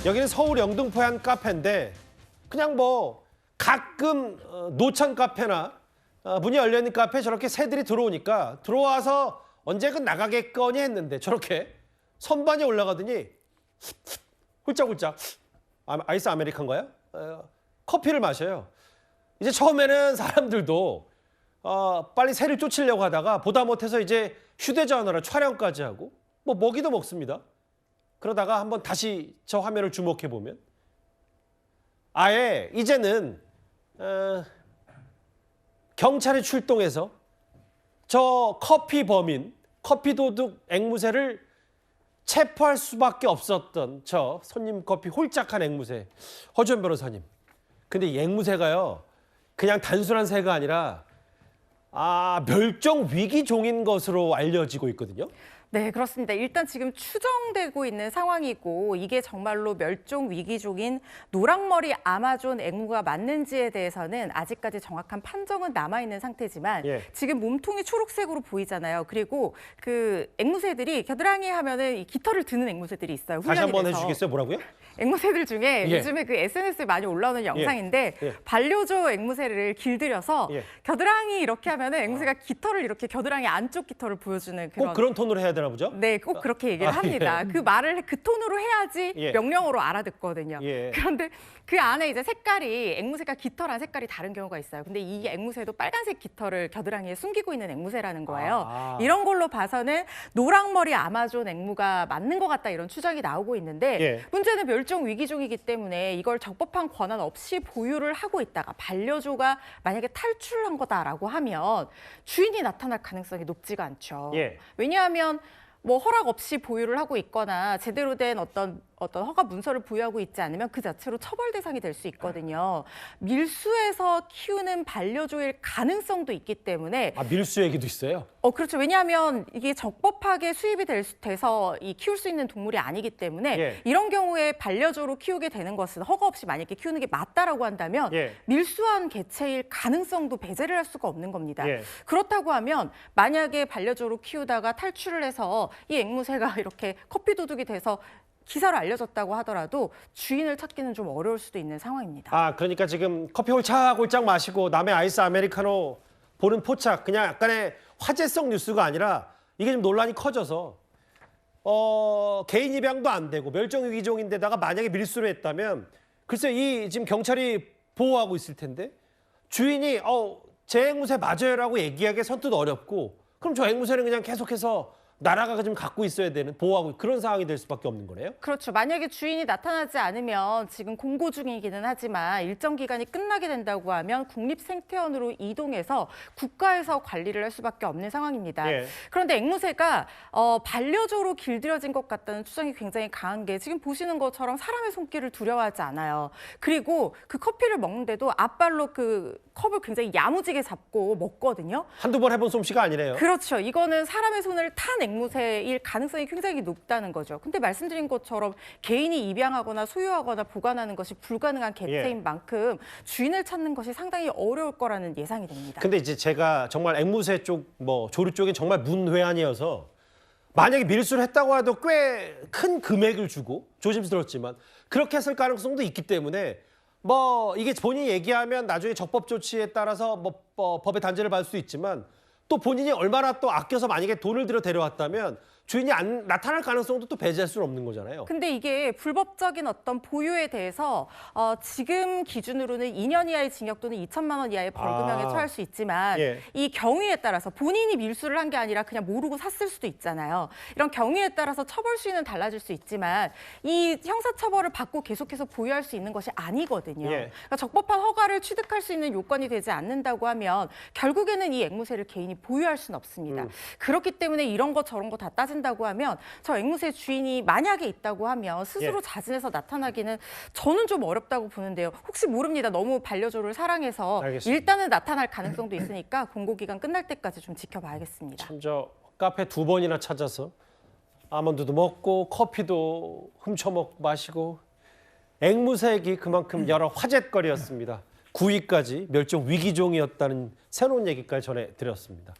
여기는 서울 영등포의 한 카페인데 그냥 뭐 가끔 노천 카페나 문이 열려있는 카페에 저렇게 새들이 들어오니까 들어와서 언제든 나가겠거니 했는데 저렇게 선반이 올라가더니 훌쩍훌쩍 아이스 아메리칸가요? 커피를 마셔요. 이제 처음에는 사람들도 빨리 새를 쫓으려고 하다가 보다 못해서 이제 휴대전화로 촬영까지 하고 뭐 먹이도 먹습니다. 그러다가 한번 다시 저 화면을 주목해 보면 아예 이제는 경찰이 출동해서 저 커피 범인, 커피 도둑 앵무새를 체포할 수밖에 없었던 저 손님 커피 홀짝한 앵무새 허주연 변호사님. 근데 이 앵무새가요 그냥 단순한 새가 아니라 멸종 위기종인 것으로 알려지고 있거든요. 네, 그렇습니다. 일단 지금 추정되고 있는 상황이고 이게 정말로 멸종 위기종인 노랑머리 아마존 앵무가 맞는지에 대해서는 아직까지 정확한 판정은 남아있는 상태지만 지금 몸통이 초록색으로 보이잖아요. 그리고 그 앵무새들이 겨드랑이 하면은 이 깃털을 드는 앵무새들이 있어요. 다시 한번 돼서. 해주시겠어요? 뭐라고요? 앵무새들 중에 요즘에 그 SNS에 많이 올라오는 영상인데 반려조 앵무새를 길들여서 겨드랑이 이렇게 하면은 앵무새가 깃털을 이렇게 겨드랑이 안쪽 깃털을 보여주는 꼭 그런 톤으로 해야 되나 보죠? 네, 꼭 그렇게 얘기를 합니다. 그 말을 그 톤으로 해야지 명령어로 알아듣거든요. 그런데 그 안에 이제 색깔이 앵무새가 깃털한 색깔이 다른 경우가 있어요. 근데 이 앵무새도 빨간색 깃털을 겨드랑이에 숨기고 있는 앵무새라는 거예요. 이런 걸로 봐서는 노랑머리 아마존 앵무가 맞는 것 같다 이런 추정이 나오고 있는데 문제는 멸종 위기종이기 때문에 이걸 적법한 권한 없이 보유를 하고 있다가 반려조가 만약에 탈출한 거다라고 하면 주인이 나타날 가능성이 높지가 않죠. 왜냐하면 뭐 허락 없이 보유를 하고 있거나 제대로 된 어떤 허가 문서를 보유하고 있지 않으면 그 자체로 처벌 대상이 될 수 있거든요. 밀수해서 키우는 반려조일 가능성도 있기 때문에 밀수 얘기도 있어요? 그렇죠. 왜냐하면 이게 적법하게 수입이 돼서 키울 수 있는 동물이 아니기 때문에 이런 경우에 반려조로 키우게 되는 것은 허가 없이 만약에 키우는 게 맞다라고 한다면 밀수한 개체일 가능성도 배제를 할 수가 없는 겁니다. 그렇다고 하면 만약에 반려조로 키우다가 탈출을 해서 이 앵무새가 이렇게 커피 도둑이 돼서 기사로 알려졌다고 하더라도 주인을 찾기는 좀 어려울 수도 있는 상황입니다. 그러니까 지금 커피 홀짝홀짝 마시고 남의 아이스 아메리카노 보는 포착 그냥 약간의 화제성 뉴스가 아니라 이게 좀 논란이 커져서 개인 입양도 안 되고 멸종위기종인데다가 만약에 밀수를 했다면 글쎄 이 지금 경찰이 보호하고 있을 텐데 주인이 제 앵무새 맞아요라고 얘기하기 선뜻 어렵고 그럼 저 앵무새는 그냥 계속해서 나라가 좀 갖고 있어야 되는 보호하고 그런 상황이 될 수밖에 없는 거네요. 그렇죠. 만약에 주인이 나타나지 않으면 지금 공고 중이기는 하지만 일정 기간이 끝나게 된다고 하면 국립생태원으로 이동해서 국가에서 관리를 할 수밖에 없는 상황입니다. 그런데 앵무새가 반려조로 길들여진 것 같다는 추정이 굉장히 강한 게 지금 보시는 것처럼 사람의 손길을 두려워하지 않아요. 그리고 그 커피를 먹는데도 앞발로 그 컵을 굉장히 야무지게 잡고 먹거든요. 한두 번 해본 솜씨가 아니래요. 그렇죠. 이거는 사람의 손을 탄 앵무새일 가능성이 굉장히 높다는 거죠. 근데 말씀드린 것처럼 개인이 입양하거나 소유하거나 보관하는 것이 불가능한 개체인 만큼 주인을 찾는 것이 상당히 어려울 거라는 예상이 됩니다. 근데 이제 제가 정말 앵무새 쪽, 조류 쪽엔 정말 문외한이어서 만약에 밀수를 했다고 해도 꽤 큰 금액을 주고 조심스럽지만 그렇게 했을 가능성도 있기 때문에 이게 본인이 얘기하면 나중에 적법 조치에 따라서 법의 단죄를 받을 수 있지만 또 본인이 얼마나 또 아껴서 만약에 돈을 들여 데려왔다면 주인이 안 나타날 가능성도 또 배제할 수는 없는 거잖아요. 근데 이게 불법적인 어떤 보유에 대해서 지금 기준으로는 2년 이하의 징역 또는 2천만 원 이하의 벌금형에 처할 수 있지만 이 경위에 따라서 본인이 밀수를 한 게 아니라 그냥 모르고 샀을 수도 있잖아요. 이런 경위에 따라서 처벌 수위는 달라질 수 있지만 이 형사처벌을 받고 계속해서 보유할 수 있는 것이 아니거든요. 그러니까 적법한 허가를 취득할 수 있는 요건이 되지 않는다고 하면 결국에는 이 앵무새를 개인이 보유할 수는 없습니다. 그렇기 때문에 이런 거 저런 거 다 따진다고 하면 저 앵무새 주인이 만약에 있다고 하면 스스로 자진해서 나타나기는 저는 좀 어렵다고 보는데요. 혹시 모릅니다. 너무 반려조를 사랑해서 일단은 나타날 가능성도 있으니까 공고기간 끝날 때까지 좀 지켜봐야겠습니다. 참 저 카페 2번이나 찾아서 아몬드도 먹고 커피도 훔쳐먹고 마시고 앵무새기 그만큼 여러 화제거리였습니다. 9위까지 멸종 위기종이었다는 새로운 얘기까지 전해드렸습니다.